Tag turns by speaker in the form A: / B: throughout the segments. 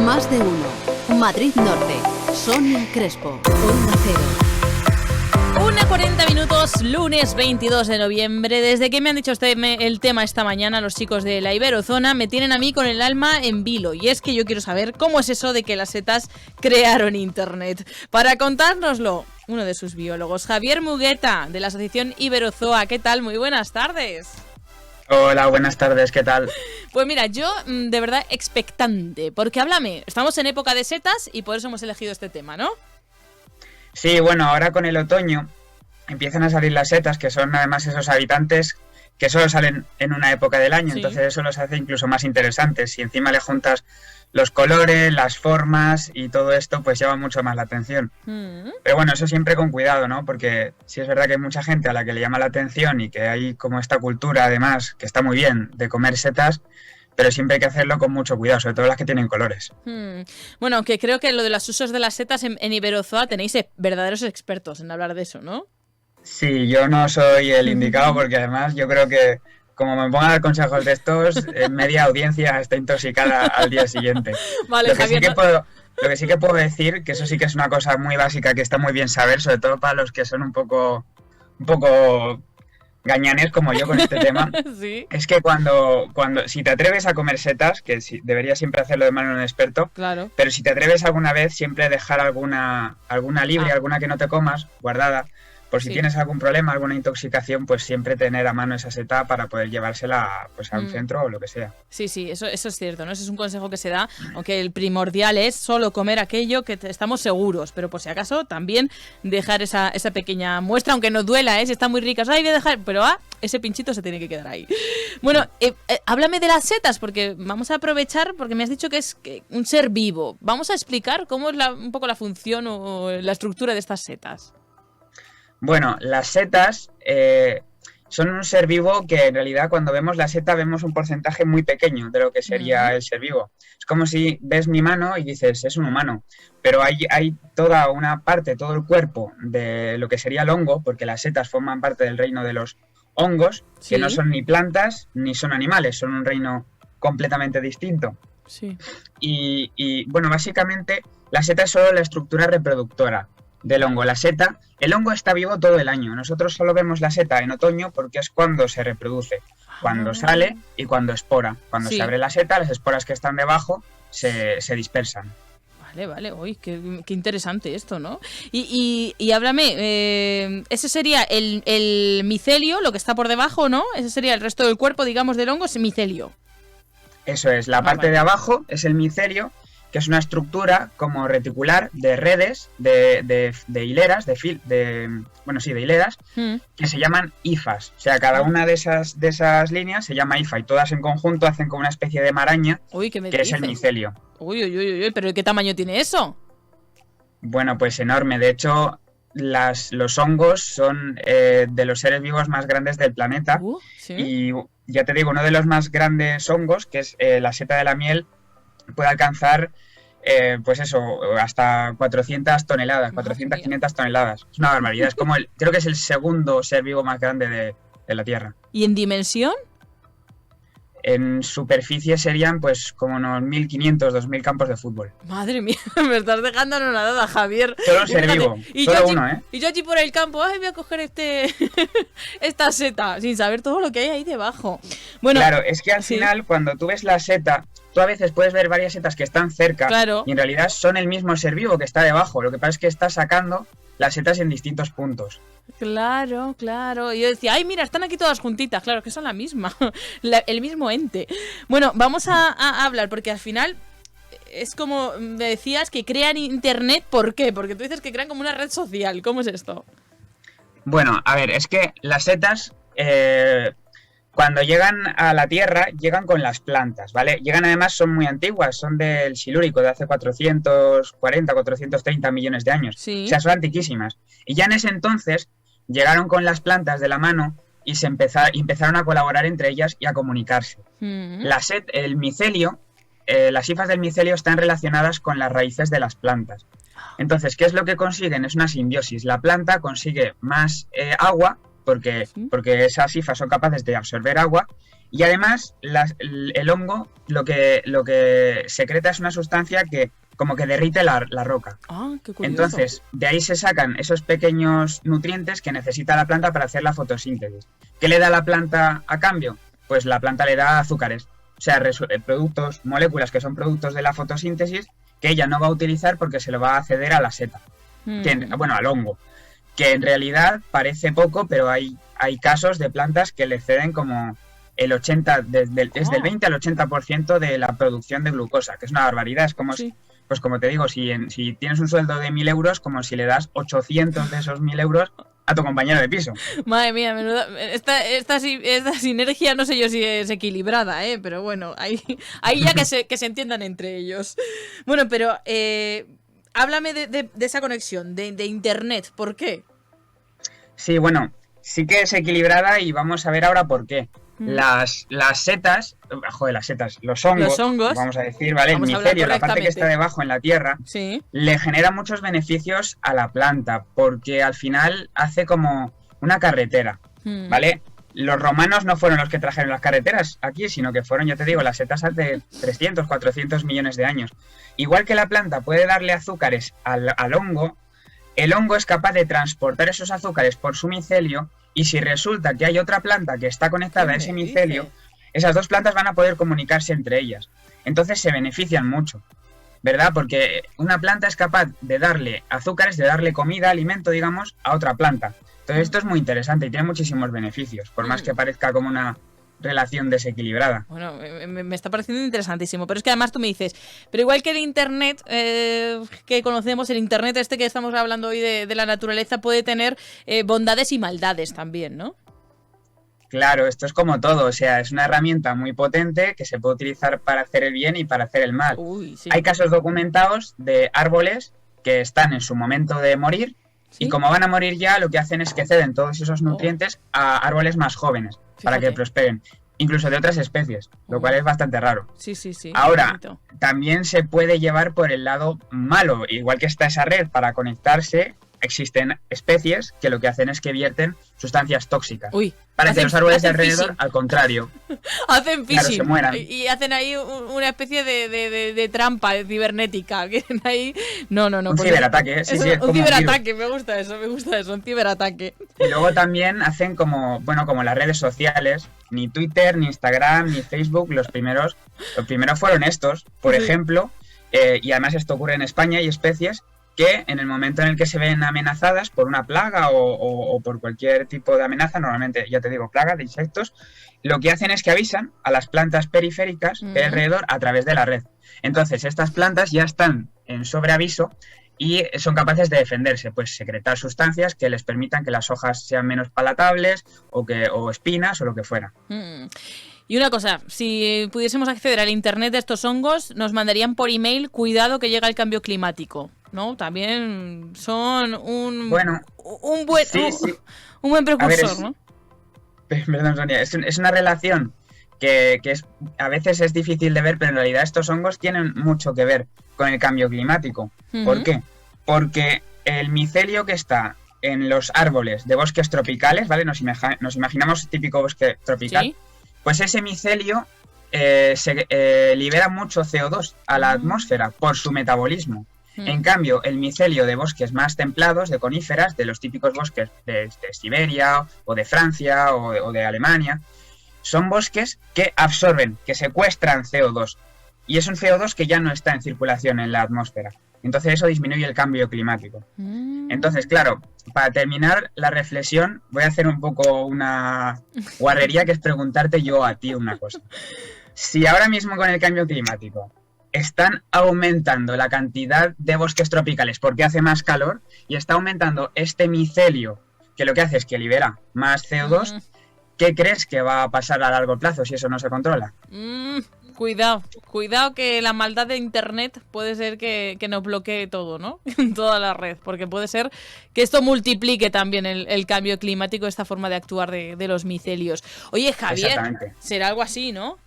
A: Más de uno. Madrid Norte. Sonia Crespo. Onda Cero.
B: 1:40, lunes 22 de noviembre. Desde que me han dicho el tema esta mañana, los chicos de la Iberozona me tienen a mí con el alma en vilo. Y es que yo quiero saber cómo es eso de que las setas crearon Internet. Para contárnoslo, uno de sus biólogos, Javier Mugueta, de la Asociación Iberozoa. ¿Qué tal? Muy buenas tardes.
C: Hola, buenas tardes, ¿qué tal?
B: Pues mira, yo de verdad expectante, porque háblame, estamos en época de setas y por eso hemos elegido este tema, ¿no?
C: Sí, bueno, ahora con el otoño empiezan a salir las setas, que son además esos habitantes que solo salen en una época del año, sí. Entonces eso los hace incluso más interesantes. Si encima le juntas los colores, las formas y todo esto, pues llama mucho más la atención. Pero bueno, eso siempre con cuidado, ¿no? Porque sí es verdad que hay mucha gente a la que le llama la atención y que hay como esta cultura, además, que está muy bien, de comer setas, pero siempre hay que hacerlo con mucho cuidado, sobre todo las que tienen colores.
B: Bueno, aunque creo que lo de los usos de las setas en Iberozoa tenéis verdaderos expertos en hablar de eso, ¿no?
C: Sí, yo no soy el indicado porque además yo creo que como me pongan a dar consejos de estos, media audiencia está intoxicada al día siguiente.
B: Vale, Javier,
C: lo que sí que puedo decir, que eso sí que es una cosa muy básica que está muy bien saber, sobre todo para los que son un poco gañanes como yo con este tema,
B: ¿sí?
C: Es que si te atreves a comer setas, que deberías siempre hacerlo de mano de un experto,
B: claro.
C: Pero si te atreves alguna vez, siempre dejar alguna libre, alguna que no te comas, guardada, por si tienes algún problema, alguna intoxicación, pues siempre tener a mano esa seta para poder llevársela pues a un centro o lo que sea.
B: Sí, eso es cierto, ¿no? Ese es un consejo que se da, aunque el primordial es solo comer aquello que estamos seguros, pero por si acaso también dejar esa pequeña muestra, aunque no duela, si están muy ricas, voy a dejar, pero ese pinchito se tiene que quedar ahí. Bueno, háblame de las setas, porque vamos a aprovechar, porque me has dicho que es un ser vivo. Vamos a explicar cómo es un poco la función o la estructura de estas setas.
C: Bueno, las setas son un ser vivo que en realidad cuando vemos la seta vemos un porcentaje muy pequeño de lo que sería el ser vivo. Es como si ves mi mano y dices, es un humano, pero hay toda una parte, todo el cuerpo de lo que sería el hongo, porque las setas forman parte del reino de los hongos, que no son ni plantas ni son animales, son un reino completamente distinto.
B: Sí.
C: Y bueno, básicamente la seta es solo la estructura reproductora del hongo. El hongo está vivo todo el año. Nosotros solo vemos la seta en otoño porque es cuando se reproduce, cuando sale y cuando espora. Cuando se abre la seta, las esporas que están debajo se dispersan.
B: Vale, uy, qué interesante esto, ¿no? Y háblame, ese sería el micelio, lo que está por debajo, ¿no? Ese sería el resto del cuerpo, digamos, del hongo, es micelio.
C: Eso es, la parte de abajo es el micelio, que es una estructura como reticular de redes, de hileras, de hileras, que se llaman hifas. O sea, cada una de esas líneas se llama hifa y todas en conjunto hacen como una especie de maraña, que es el micelio.
B: Uy, ¿pero qué tamaño tiene eso?
C: Bueno, pues enorme. De hecho, los hongos son de los seres vivos más grandes del planeta.
B: ¿Sí?
C: Y ya te digo, uno de los más grandes hongos, que es la seta de la miel, puede alcanzar, pues eso, hasta 400 toneladas, 400, 500 toneladas. Es una barbaridad. Creo que es el segundo ser vivo más grande de la Tierra.
B: ¿Y en dimensión?
C: En superficie serían pues como unos 1.500, 2.000 campos de fútbol.
B: Madre mía, me estás dejando anonadada, Javier.
C: Solo un ser vivo, solo uno, ¿eh?
B: Y yo allí por el campo, voy a coger esta seta, sin saber todo lo que hay ahí debajo. Bueno,
C: claro, es que al final, cuando tú ves la seta, tú a veces puedes ver varias setas que están cerca,
B: claro,
C: y en realidad son el mismo ser vivo que está debajo. Lo que pasa es que está sacando las setas en distintos puntos.
B: Claro. Y yo decía, ay, mira, están aquí todas juntitas. Claro, que son la misma, el mismo ente. Bueno, vamos a hablar, porque al final es como me decías que crean Internet. ¿Por qué? Porque tú dices que crean como una red social. ¿Cómo es esto?
C: Bueno, a ver, es que las setas, cuando llegan a la Tierra, llegan con las plantas, ¿vale? Además, son muy antiguas, son del Silúrico, de hace 440, 430 millones de años.
B: Sí.
C: O sea, son antiquísimas. Y ya en ese entonces llegaron con las plantas de la mano y empezaron a colaborar entre ellas y a comunicarse. El micelio, las hifas del micelio están relacionadas con las raíces de las plantas. Entonces, ¿qué es lo que consiguen? Es una simbiosis. La planta consigue más agua porque esas hifas son capaces de absorber agua Y además el hongo lo que secreta es una sustancia que como que derrite la roca.
B: Ah, qué curioso.
C: Entonces, de ahí se sacan esos pequeños nutrientes que necesita la planta para hacer la fotosíntesis. ¿Qué le da la planta a cambio? Pues la planta le da azúcares, o sea, productos, moléculas que son productos de la fotosíntesis que ella no va a utilizar porque se lo va a ceder a la seta, bueno, al hongo, que en realidad parece poco, pero hay casos de plantas que le ceden como el 80, desde el 20 al 80% de la producción de glucosa, que es una barbaridad, es como
B: Sí.
C: pues como te digo, si tienes un sueldo de 1.000 euros, como si le das 800 de esos 1.000 euros a tu compañero de piso.
B: Madre mía, menuda, esta sinergia no sé yo si es equilibrada, pero bueno, ahí ya que se entiendan entre ellos. Bueno, pero háblame de esa conexión, de internet, ¿por qué?
C: Sí, bueno, sí que es equilibrada y vamos a ver ahora por qué. Las setas, los hongos, vamos a decir, ¿vale? El micelio, la parte que está debajo en la tierra,
B: sí,
C: le genera muchos beneficios a la planta, porque al final hace como una carretera, ¿vale? Los romanos no fueron los que trajeron las carreteras aquí, sino que fueron, ya te digo, las setas hace 300, 400 millones de años. Igual que la planta puede darle azúcares al hongo, el hongo es capaz de transportar esos azúcares por su micelio. Y si resulta que hay otra planta que está conectada a ese micelio, esas dos plantas van a poder comunicarse entre ellas. Entonces se benefician mucho, ¿verdad? Porque una planta es capaz de darle azúcares, de darle comida, alimento, digamos, a otra planta. Entonces esto es muy interesante y tiene muchísimos beneficios, por más que parezca como una relación desequilibrada.
B: Bueno, me está pareciendo interesantísimo, pero es que además tú me dices, pero igual que el internet que conocemos, el internet este que estamos hablando hoy de la naturaleza puede tener bondades y maldades también, ¿no?
C: Claro, esto es como todo, o sea, es una herramienta muy potente que se puede utilizar para hacer el bien y para hacer el mal.
B: Uy, sí.
C: Hay casos documentados de árboles que están en su momento de morir, ¿sí? Y como van a morir ya, lo que hacen es que ceden todos esos nutrientes a árboles más jóvenes. Fíjate. Para que prosperen, incluso de otras especies, lo cual es bastante raro.
B: Sí, sí, sí.
C: Ahora, también se puede llevar por el lado malo, igual que está esa red para conectarse, existen especies que lo que hacen es que vierten sustancias tóxicas.
B: Uy,
C: para que los árboles de alrededor, al contrario,
B: hacen phishing,
C: claro, se mueran.
B: Y hacen ahí una especie de trampa cibernética. Que ahí... No.
C: Un ciberataque, sí, sí.
B: Un ciberataque, me gusta eso, un ciberataque.
C: Y luego también hacen como las redes sociales, ni Twitter, ni Instagram, ni Facebook, los primeros fueron estos, por ejemplo, y además esto ocurre en España, hay especies que en el momento en el que se ven amenazadas por una plaga o por cualquier tipo de amenaza, normalmente, ya te digo, plaga de insectos, lo que hacen es que avisan a las plantas periféricas de alrededor a través de la red. Entonces, estas plantas ya están en sobreaviso y son capaces de defenderse, pues secretar sustancias que les permitan que las hojas sean menos palatables o espinas o lo que fuera.
B: Y una cosa, si pudiésemos acceder al internet de estos hongos, nos mandarían por email, cuidado que llega el cambio climático, ¿no? También son un buen precursor, ¿no?
C: Perdón, Sonia, es una relación que a veces es difícil de ver, pero en realidad estos hongos tienen mucho que ver con el cambio climático. ¿Por qué? Porque el micelio que está en los árboles de bosques tropicales, ¿vale? Nos imaginamos típico bosque tropical. ¿Sí? Pues ese micelio libera mucho CO2 a la atmósfera por su metabolismo. En cambio, el micelio de bosques más templados, de coníferas, de los típicos bosques de Siberia o de Francia o de Alemania, son bosques que absorben, que secuestran CO2. Y es un CO2 que ya no está en circulación en la atmósfera. Entonces eso disminuye el cambio climático. Entonces, claro, para terminar la reflexión, voy a hacer un poco una guarrería, que es preguntarte yo a ti una cosa. Si ahora mismo con el cambio climático están aumentando la cantidad de bosques tropicales porque hace más calor y está aumentando este micelio, que lo que hace es que libera más CO2, ¿qué crees que va a pasar a largo plazo si eso no se controla?
B: Cuidado que la maldad de internet puede ser que nos bloquee todo, ¿no? Toda la red, porque puede ser que esto multiplique también el cambio climático, esta forma de actuar de los micelios. Oye, Javier, será algo así, ¿no?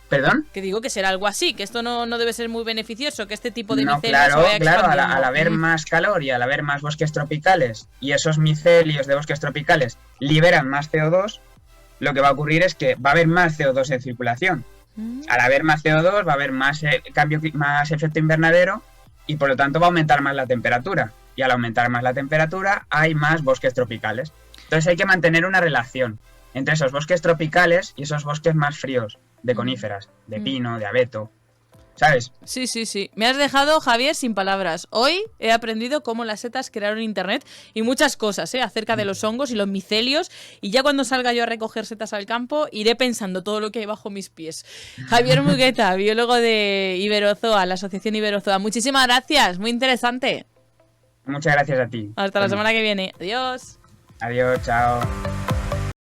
C: ¿Perdón?
B: Que digo que será algo así, que esto no debe ser muy beneficioso, que este tipo de micelios
C: claro,
B: se vaya expandiendo.
C: Claro, al haber más calor y al haber más bosques tropicales y esos micelios de bosques tropicales liberan más CO2, lo que va a ocurrir es que va a haber más CO2 en circulación. Al haber más CO2 va a haber más más efecto invernadero y por lo tanto va a aumentar más la temperatura. Y al aumentar más la temperatura hay más bosques tropicales. Entonces hay que mantener una relación entre esos bosques tropicales y esos bosques más fríos de coníferas, de pino, de abeto, ¿sabes?
B: Sí, sí, sí. Me has dejado, Javier, sin palabras. Hoy he aprendido cómo las setas crearon internet y muchas cosas, acerca de los hongos y los micelios. Y ya cuando salga yo a recoger setas al campo, iré pensando todo lo que hay bajo mis pies. Javier Mugueta, biólogo de Iberozoa, la Asociación Iberozoa. Muchísimas gracias, muy interesante.
C: Muchas gracias a ti.
B: Hasta la semana que viene. Adiós.
C: Adiós, chao.